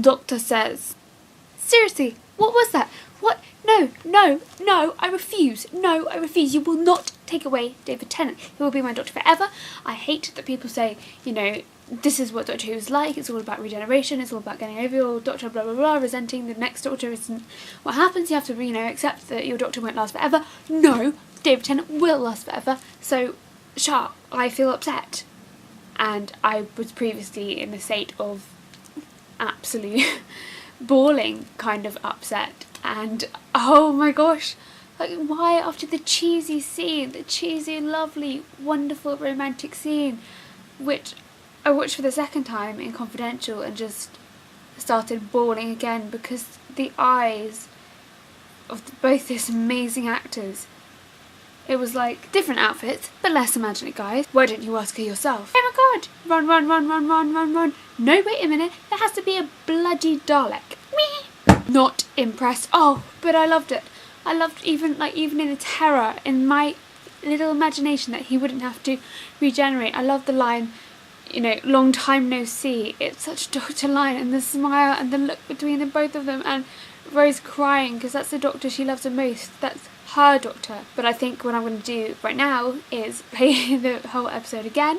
Doctor says, "Seriously, what was that? What? No, no, no, I refuse. No, I refuse. You will not take away David Tennant. He will be my Doctor forever." I hate that people say, you know, this is what Doctor Who is like, it's all about regeneration, it's all about getting over your Doctor blah blah blah, resenting the next Doctor isn't what happens, you have to, you know, accept that your Doctor won't last forever. No, David Tennant will last forever, so sharp, I feel upset. And I was previously in a state of absolute bawling kind of upset, and oh my gosh, like why after the cheesy scene, the cheesy, lovely, wonderful romantic scene, which I watched for the second time in Confidential and just started bawling again because the eyes of both these amazing actors, it was like different outfits but less imaginary guys. Why don't you ask her yourself? Oh my god, run, run, run, run, run, run, run. No, wait a minute, there has to be a bloody Dalek. Whee! Not impressed. Oh, but I loved it. I loved even in the terror in my little imagination that he wouldn't have to regenerate. I loved the line, you know, long time no see. It's such a Doctor line, and the smile and the look between the both of them, and Rose crying because that's the Doctor she loves the most. That's her Doctor. But I think what I'm going to do right now is play the whole episode again,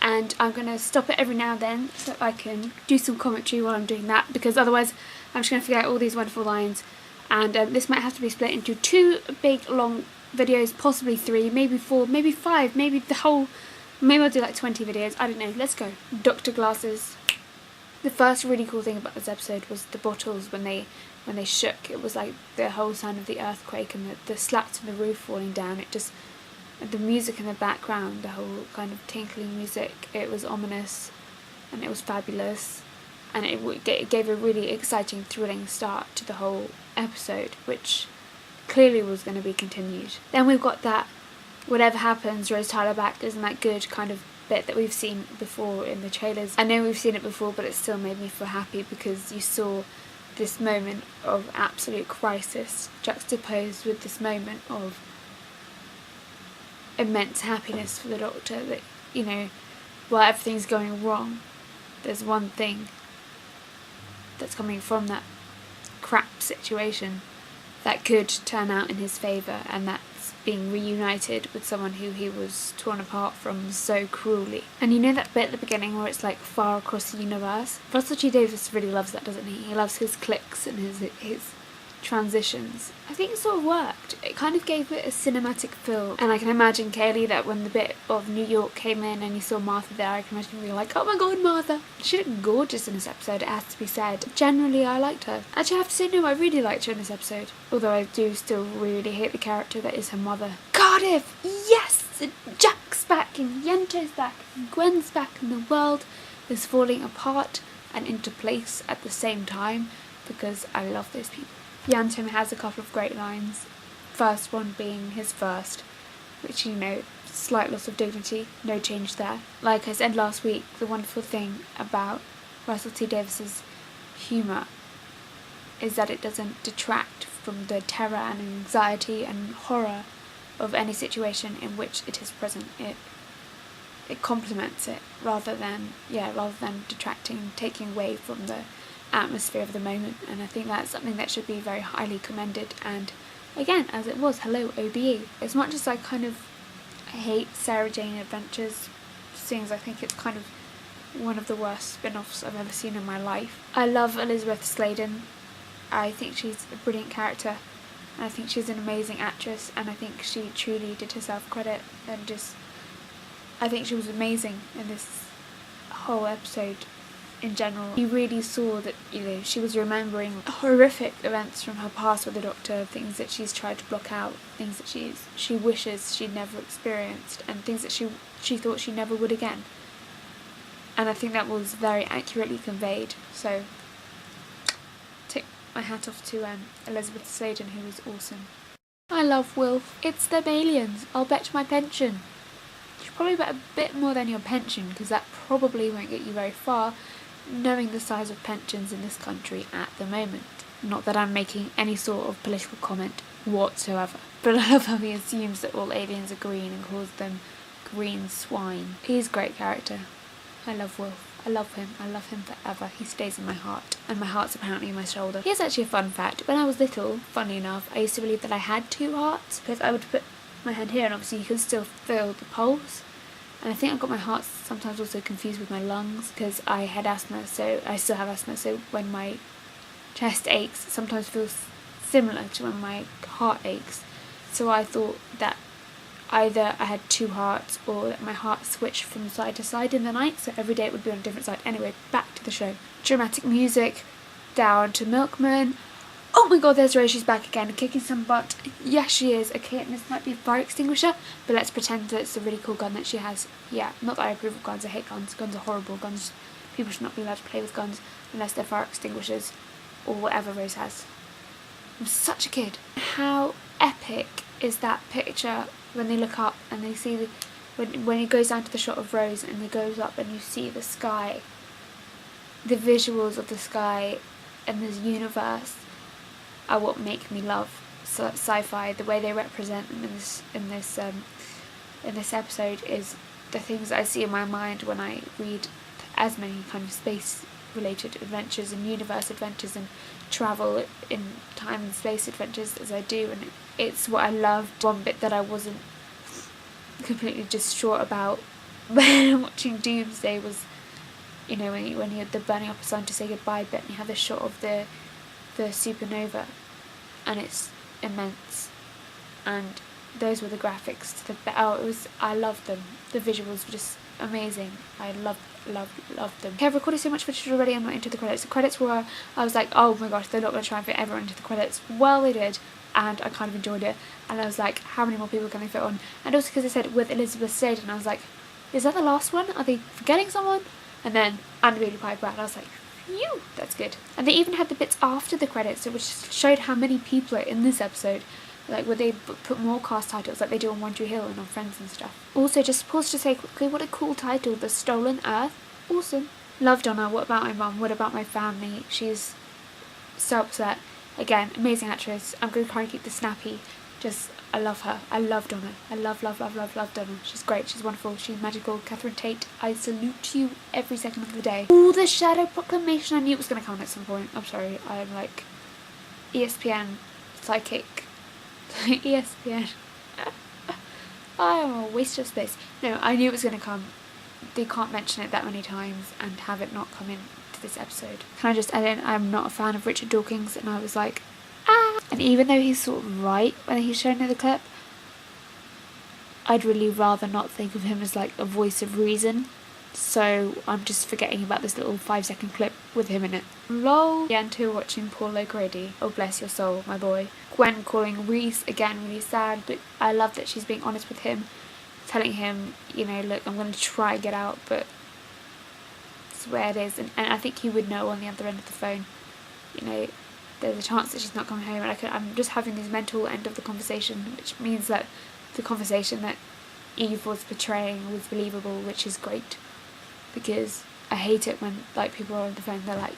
and I'm going to stop it every now and then so I can do some commentary while I'm doing that, because otherwise I'm just going to forget all these wonderful lines. And this might have to be split into 2 big long videos, possibly 3, maybe 4, maybe 5, maybe the whole, maybe I'll do like 20 videos, I don't know. Let's go. Doctor glasses. The first really cool thing about this episode was the bottles when they shook. It was like the whole sound of the earthquake and the slats from the roof falling down. It just, the music in the background, the whole kind of tinkling music, it was ominous and it was fabulous, and it gave a really exciting, thrilling start to the whole episode, which clearly was going to be continued. Then we've got that whatever happens, Rose Tyler back, isn't that good kind of bit that we've seen before in the trailers. I know we've seen it before, but it still made me feel happy because you saw this moment of absolute crisis juxtaposed with this moment of immense happiness for the Doctor, that, you know, while everything's going wrong, there's one thing that's coming from that crap situation that could turn out in his favour, and that's being reunited with someone who he was torn apart from so cruelly. And you know that bit at the beginning where it's like far across the universe? Russell T Davies really loves that, doesn't he? He loves his clicks and his transitions. I think it sort of worked. It kind of gave it a cinematic feel, and I can imagine, Kaylee, that when the bit of New York came in and you saw Martha there, I can imagine being like, oh my god, Martha! She looked gorgeous in this episode, it has to be said. Generally, I liked her. Actually, I have to say, no, I really liked her in this episode. Although I do still really hate the character that is her mother. Cardiff! Yes! Jack's back, and Yento's back, and Gwen's back, and the world is falling apart and into place at the same time, because I love those people. Yantom has a couple of great lines. First one being his first, which, you know, slight loss of dignity, no change there. Like I said last week, the wonderful thing about Russell T Davies's humour is that it doesn't detract from the terror and anxiety and horror of any situation in which it is present. It complements it rather than detracting, taking away from the atmosphere of the moment, and I think that's something that should be very highly commended. And again, as it was, hello OBE. As much as I hate Sarah Jane Adventures, seeing as I think it's kind of one of the worst spin-offs I've ever seen in my life. I love Elizabeth Sladen. I think she's a brilliant character, and I think she's an amazing actress, and I think she truly did herself credit, and I think she was amazing in this whole episode. In general, you really saw that, you know, she was remembering horrific events from her past with the Doctor, things that she's tried to block out, things that she wishes she'd never experienced, and things that she thought she never would again. And I think that was very accurately conveyed. So, take my hat off to Elizabeth Sladen, who was awesome. I love Wilf. It's them aliens. I'll bet my pension. You should probably bet a bit more than your pension, because that probably won't get you very far, knowing the size of pensions in this country at the moment. Not that I'm making any sort of political comment whatsoever, but I love how he assumes that all aliens are green and calls them green swine. He's a great character. I love Wilf. I love him forever. He stays in my heart, and my heart's apparently in my shoulder. Here's actually a fun fact. When I was little, funny enough, I used to believe that I had 2 hearts, because I would put my hand here and obviously you can still feel the pulse. And I think I got my heart sometimes also confused with my lungs, because I had asthma, so I still have asthma, so when my chest aches, it sometimes feels similar to when my heart aches. So I thought that either I had 2 hearts or that my heart switched from side to side in the night, so every day it would be on a different side. Anyway, back to the show. Dramatic music, down to Milkman. Oh my god, there's Rose, she's back again, kicking some butt. Yes, she is. Okay, and this might be a fire extinguisher, but let's pretend that it's a really cool gun that she has. Yeah, not that I approve of guns, I hate guns. Guns are horrible. Guns, people should not be allowed to play with guns unless they're fire extinguishers or whatever Rose has. I'm such a kid. How epic is that picture when they look up and they see the, when it goes down to the shot of Rose and it goes up and you see the sky, the visuals of the sky and this universe are what make me love sci-fi. The way they represent them in this episode is the things that I see in my mind when I read as many kind of space related adventures and universe adventures and travel in time and space adventures as I do, and it's what I loved. One bit that I wasn't completely distraught about when watching Doomsday was, you know, when you had the burning up a sun to say goodbye bit and you have the shot of the supernova and it's immense, and those were the graphics to the I loved them. The visuals were just amazing. I loved them. Okay, I've recorded so much footage already, I'm not into the credits. The credits were, I was like, oh my gosh, they're not going to try and fit everyone into the credits. Well, they did, and I kind of enjoyed it, and I was like, how many more people can they fit on? And also because they said with Elizabeth Sladen, and I was like, is that the last one? Are they forgetting someone? And then Anna Bailey Piper, and I was like, phew, that's good. And they even had the bits after the credits, which showed how many people are in this episode. Like, where they put more cast titles like they do on One Tree Hill and on Friends and stuff. Also, just pause to say quickly, what a cool title, The Stolen Earth. Awesome. Love Donna. What about my mum? What about my family? She's so upset. Again, amazing actress. I'm going to try and keep this snappy. Just, I love her. I love Donna. I love Donna. She's great. She's wonderful. She's magical. Catherine Tate, I salute you every second of the day. Oh, the Shadow Proclamation. I knew it was going to come at some point. I'm sorry. I'm like ESPN psychic. ESPN. I am a waste of space. No, I knew it was going to come. They can't mention it that many times and have it not come into this episode. Can I just add in, I'm not a fan of Richard Dawkins, and I was like, ah! And even though he's sort of right when he's shown in the clip, I'd really rather not think of him as like a voice of reason. So I'm just forgetting about this little 5-second clip with him in it. Lol. Yanto watching Poor Locrady. Oh, bless your soul, my boy. Gwen calling Reese, again, really sad, but I love that she's being honest with him, telling him, you know, look, I'm going to try and get out, but it's where it is. And I think he would know on the other end of the phone, you know, there's a chance that she's not coming home, and I'm just having this mental end of the conversation, which means that the conversation that Eve was portraying was believable, which is great. Because I hate it when like people are on the phone, they're like,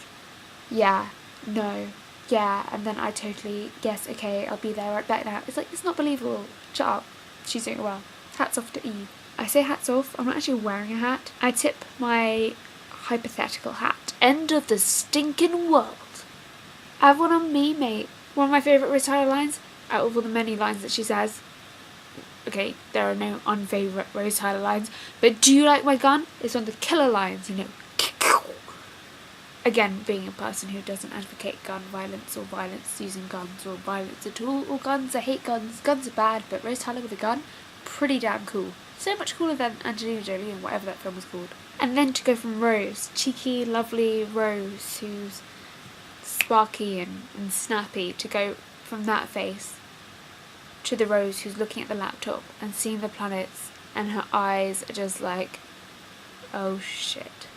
yeah, no, yeah, and then I totally, yes, okay, I'll be there right back now. It's like, it's not believable. Shut up. She's doing it well. Hats off to Eve. I say hats off, I'm not actually wearing a hat. I tip my hypothetical hat. End of the stinking world. I have one on me, mate. One of my favourite Rose Tyler lines, out of all the many lines that she says. Okay, there are no unfavourite Rose Tyler lines, but do you like my gun? It's one of the killer lines, you know. Again, being a person who doesn't advocate gun violence or violence using guns or violence at all, or guns, I hate guns. Guns are bad, but Rose Tyler with a gun, pretty damn cool. So much cooler than Angelina Jolie and whatever that film was called. And then to go from Rose, cheeky, lovely Rose, who's sparky and snappy, to go from that face to the Rose who's looking at the laptop and seeing the planets, and her eyes are just like, oh shit.